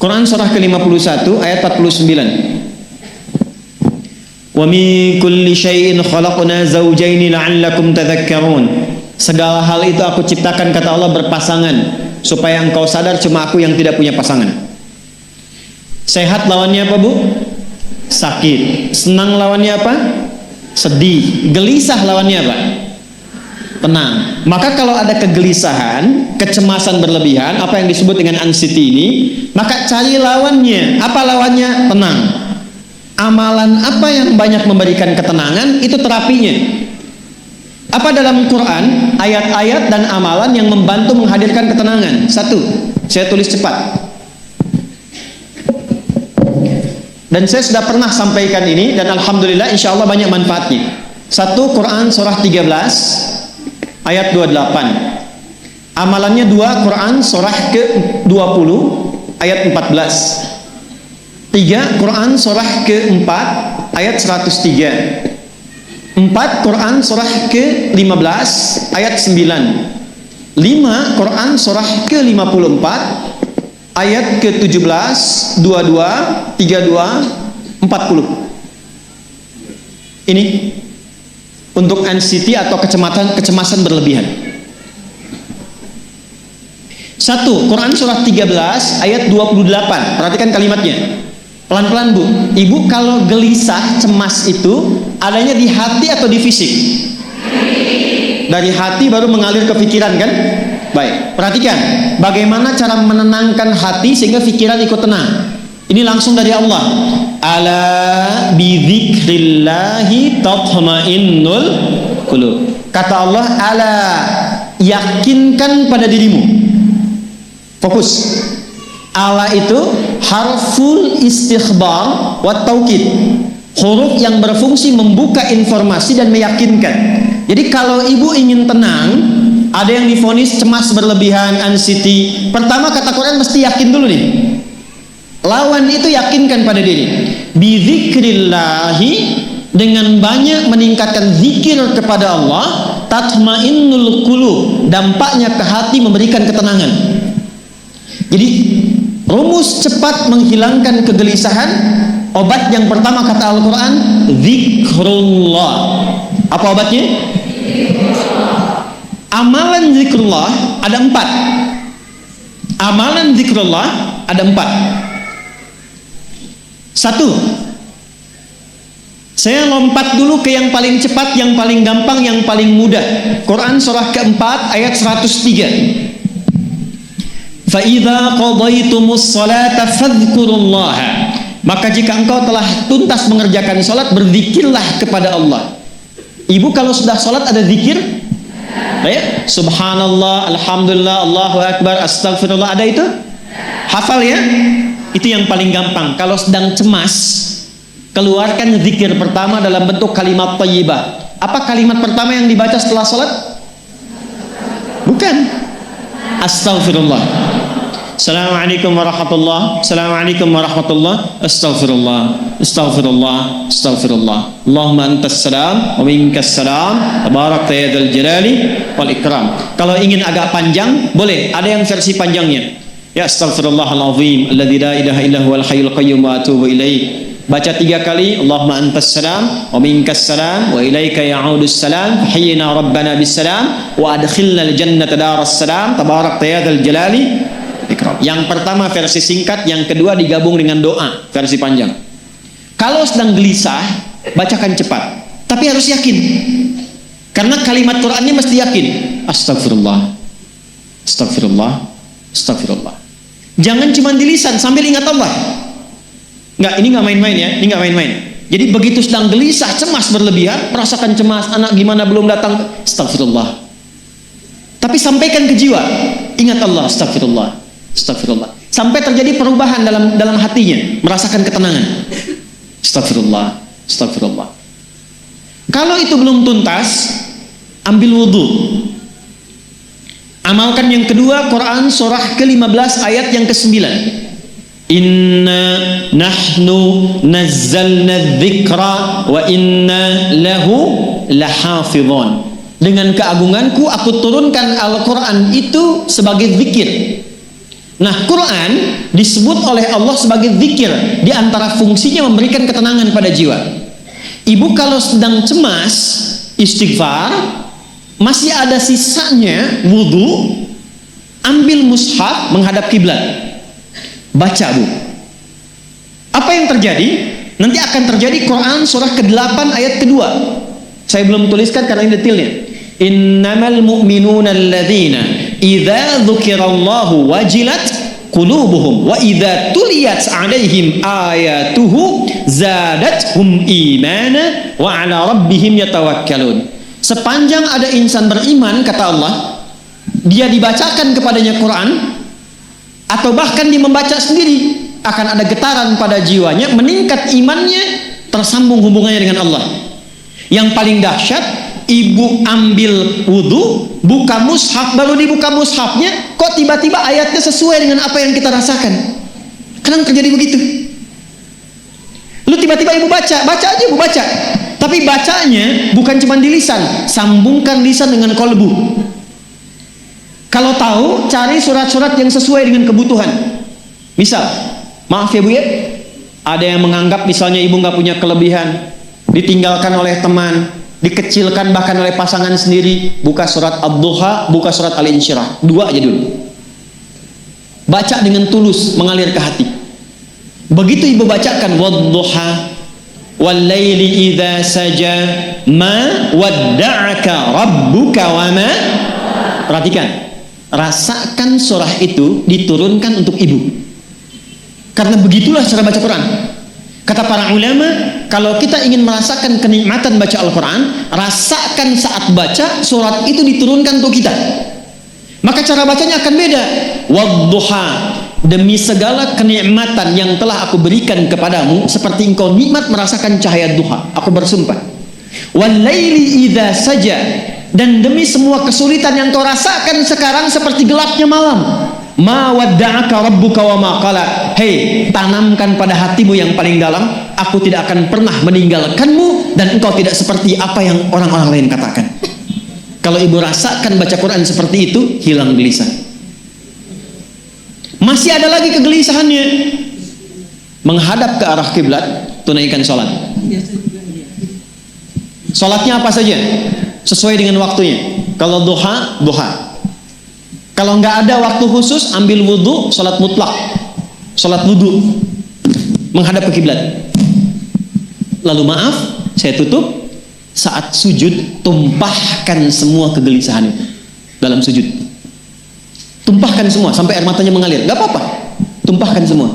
Quran surah ke-51 ayat 49. Wa min kulli syai'in khalaqna zawjaini la'allakum tadhakkarun. Segala hal itu aku ciptakan, kata Allah, berpasangan supaya engkau sadar cuma aku yang tidak punya pasangan. Sehat lawannya apa, Bu? Sakit. Senang lawannya apa? Sedih. Gelisah lawannya apa? Tenang. Maka kalau ada kegelisahan, kecemasan berlebihan, apa yang disebut dengan anxiety ini, maka cari lawannya. Apa lawannya? Tenang. Amalan apa yang banyak memberikan ketenangan, itu terapinya. Apa dalam Quran ayat-ayat dan amalan yang membantu menghadirkan ketenangan? Satu, saya tulis cepat. Dan saya sudah pernah sampaikan ini dan alhamdulillah insya Allah banyak manfaatnya. Satu, Quran surah 13 ayat 28. Amalannya dua, Quran surah ke-20 ayat 14. Tiga, Quran surah ke-4 ayat 103. 4, Quran surah ke-15 ayat 9. 5, Quran surah ke-54 ayat ke-17, 22, 32, 40. Ini untuk anxiety atau kecemasan berlebihan. 1, Quran surah 13 ayat 28. Perhatikan kalimatnya. Pelan-pelan, Bu. Ibu kalau gelisah, cemas itu adanya di hati atau di fisik? Dari hati baru mengalir ke pikiran, kan? Baik, perhatikan bagaimana cara menenangkan hati sehingga pikiran ikut tenang. Ini langsung dari Allah. Ala bidzikrillahi tatma'innul qulub. Kata Allah, ala, yakinkan pada dirimu. Fokus. Ala itu harful istikhbar wa taukid, huruf yang berfungsi membuka informasi dan meyakinkan. Jadi kalau ibu ingin tenang, ada yang divonis cemas berlebihan, anxiety, pertama kata Quran mesti yakin dulu nih. Lawan itu yakinkan pada diri. Bidzikrillahi, dengan banyak meningkatkan zikir kepada Allah, tatmainnul qulub, dampaknya ke hati memberikan ketenangan. Jadi rumus cepat menghilangkan kegelisahan, obat yang pertama kata Al-Quran, zikrullah. Apa obatnya? Amalan zikrullah ada 4. Amalan zikrullah ada 4. 1, saya lompat dulu ke yang paling cepat, yang paling gampang, yang paling mudah. Quran surah ke-4 ayat 103. فَإِذَا قَضَيْتُمُ الصَّلَاةَ فَاذْكُرُوا اللَّهَ. Maka jika engkau telah tuntas mengerjakan salat, berzikirlah kepada Allah. Ibu kalau sudah salat ada zikir? Ya? Subhanallah, alhamdulillah, Allahu akbar, astagfirullah, ada itu? Hafal ya? Itu yang paling gampang. Kalau sedang cemas, keluarkan zikir pertama dalam bentuk kalimat thayyibah. Apa kalimat pertama yang dibaca setelah salat? Bukan. Astagfirullah. Assalamualaikum warahmatullah. Assalamualaikum warahmatullah. Astaghfirullah. Astaghfirullah. Astaghfirullah. Allahumma antas salam wa minkas salam. Tabarakta ya dzal jalali wal ikram. Kalau ingin agak panjang, boleh. Ada yang versi panjangnya. Ya astaghfirullahalazim alladzi la ilaha illa huwal hayyul qayyum wa atubu ilaih. Baca 3 kali. Allahumma antas salam wa minkas salam wa ilaika ya'udus salam. Hayyina rabbana bis salam wa adkhilna al jannata daras salam. Tabarakta ya dzal jalali. Yang pertama versi singkat, yang kedua digabung dengan doa versi panjang. Kalau sedang gelisah, bacakan cepat, tapi harus yakin, karena kalimat Qurannya mesti yakin. Astagfirullah, astagfirullah, astagfirullah. Jangan cuma di lisan sambil ingat Allah. Enggak, ini nggak main-main ya, ini nggak main-main. Jadi begitu sedang gelisah, cemas berlebihan, merasakan cemas, anak gimana belum datang, astagfirullah. Tapi sampaikan ke jiwa, ingat Allah, astagfirullah. Astagfirullah. Sampai terjadi perubahan dalam hatinya, merasakan ketenangan. Astagfirullah, astagfirullah. Kalau itu belum tuntas, ambil wudhu. Amalkan yang kedua, Quran surah ke-15 ayat yang ke-9. Inna nahnu nazzalna dzikra wa inna lahu lahafidhun. Dengan keagunganku aku turunkan Al-Quran itu sebagai zikir, Nah, Quran disebut oleh Allah sebagai zikir. Di antara fungsinya memberikan ketenangan pada jiwa. Ibu kalau sedang cemas, istighfar, masih ada sisanya wudu, ambil mushaf menghadap kiblat, baca Bu. Apa yang terjadi? Nanti akan terjadi Quran surah ke-8 ayat kedua. Saya belum tuliskan karena ini detailnya. Innamal mu'minuna alladzina idza dzukirallahu wajilat qulubuhum wa idza tuliyat 'alaihim ayatuhu zadatuhum imana wa 'ala rabbihim yatawakkalun. Sepanjang ada insan beriman, kata Allah, dia dibacakan kepadanya Quran atau bahkan dia membaca sendiri, akan ada getaran pada jiwanya, meningkat imannya, tersambung hubungannya dengan Allah. Yang paling dahsyat, ibu ambil wudu, buka mushaf, baru dibuka mushafnya, kok tiba-tiba ayatnya sesuai dengan apa yang kita rasakan. Kadang terjadi begitu. Lu tiba-tiba ibu baca aja ibu baca. Tapi bacanya bukan cuma di lisan, sambungkan lisan dengan kolbu. Kalau tahu, cari surat-surat yang sesuai dengan kebutuhan. Misal, maaf ya Bu ya, ada yang menganggap misalnya ibu nggak punya kelebihan, ditinggalkan oleh teman, dikecilkan bahkan oleh pasangan sendiri, buka surat Ad-Duha, buka surat Al-Insyirah, 2 aja dulu. Baca dengan tulus, mengalir ke hati. Begitu ibu bacakan Wad-Duha wal-laili idza saja ma wadda'aka rabbuka wa ma. Perhatikan, rasakan surah itu diturunkan untuk ibu. Karena begitulah cara baca Quran. Kata para ulama, kalau kita ingin merasakan kenikmatan baca Al-Quran, rasakan saat baca surat itu diturunkan untuk kita. Maka cara bacanya akan beda. Wadduha, demi segala kenikmatan yang telah aku berikan kepadamu, seperti engkau nikmat merasakan cahaya duha, aku bersumpah. Wal-laili idza saja, dan demi semua kesulitan yang kau rasakan sekarang seperti gelapnya malam. Ma wadda'aka rabbuka wa ma qala. Hei, tanamkan pada hatimu yang paling dalam, aku tidak akan pernah meninggalkanmu dan engkau tidak seperti apa yang orang-orang lain katakan. Kalau ibu rasakan baca Quran seperti itu, hilang gelisah. Masih ada lagi kegelisahannya, menghadap ke arah kiblat, tunaikan sholat. Sholatnya apa saja? Sesuai dengan waktunya. Kalau duha, duha. Kalau nggak ada waktu khusus, ambil wudhu, sholat mutlak, sholat wudhu, menghadap ke kiblat. Lalu maaf, saya tutup. Saat sujud, tumpahkan semua kegelisahan itu dalam sujud. Tumpahkan semua sampai air matanya mengalir. Nggak apa-apa, tumpahkan semua.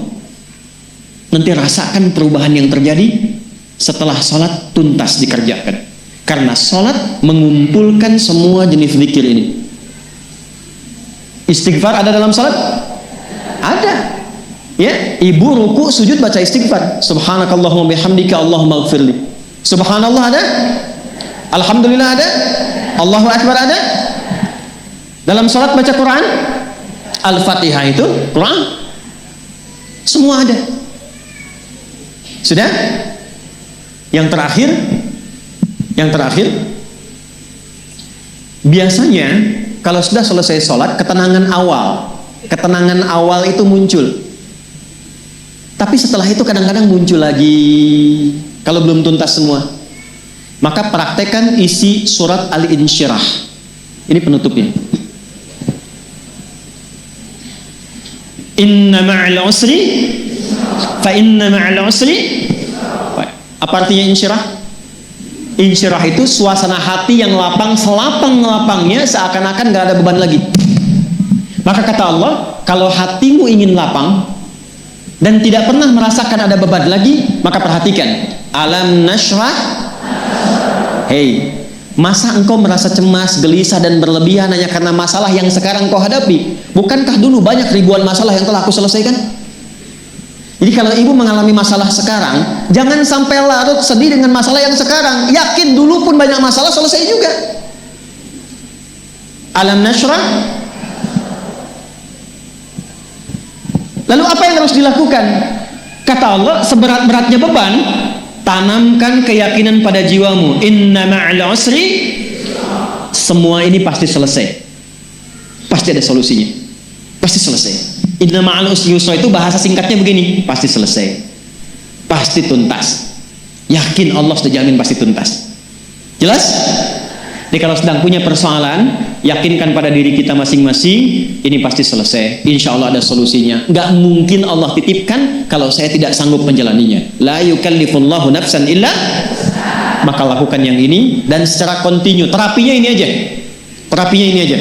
Nanti rasakan perubahan yang terjadi setelah sholat tuntas dikerjakan. Karena sholat mengumpulkan semua jenis zikir ini. Istighfar ada dalam salat? Ada. Ya, ibu ruku sujud baca istighfar. Subhanakallahumma bihamdika Allahumma ighfirli. Subhanallah ada? Alhamdulillah ada? Allahu akbar ada? Dalam salat baca Quran? Al-Fatihah itu Quran. Semua ada. Sudah? Yang terakhir biasanya kalau sudah selesai sholat, ketenangan awal itu muncul. Tapi setelah itu kadang-kadang muncul lagi kalau belum tuntas semua. Maka praktekkan isi surat Al-Insyirah. Ini penutupnya. Inna ma'al usri fa inna ma'al usri. Apa artinya insyirah? Insyirah itu suasana hati yang lapang, selapang-lapangnya seakan-akan gak ada beban lagi. Maka kata Allah, kalau hatimu ingin lapang dan tidak pernah merasakan ada beban lagi, maka perhatikan. Alam nashrah. Hei, masa engkau merasa cemas, gelisah dan berlebihan hanya karena masalah yang sekarang kau hadapi? Bukankah dulu banyak ribuan masalah yang telah aku selesaikan? Jadi kalau ibu mengalami masalah sekarang, jangan sampai larut sedih dengan masalah yang sekarang. Yakin dulu pun banyak masalah selesai juga. Alam nashrah. Lalu apa yang harus dilakukan? Kata Allah, seberat-beratnya beban, tanamkan keyakinan pada jiwamu. Inna ma'al usri. Semua ini pasti selesai. Pasti ada solusinya. Pasti selesai. Inna ma'al usri yusra itu bahasa singkatnya begini, pasti selesai, pasti tuntas. Yakin Allah sudah jamin pasti tuntas. Jelas? Jadi kalau sedang punya persoalan, yakinkan pada diri kita masing-masing, ini pasti selesai. Insya Allah ada solusinya. Gak mungkin Allah titipkan kalau saya tidak sanggup menjalaninya. La yukallifullahu nafsan illa. Maka lakukan yang ini dan secara kontinu. Terapinya ini aja. Terapinya ini aja.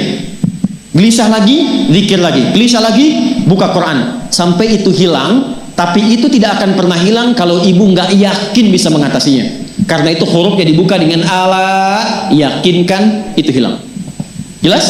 Gelisah lagi, zikir lagi. Gelisah lagi, buka Quran. Sampai itu hilang. Tapi itu tidak akan pernah hilang kalau ibu nggak yakin bisa mengatasinya. Karena itu hurufnya dibuka dengan ala, yakinkan, itu hilang. Jelas?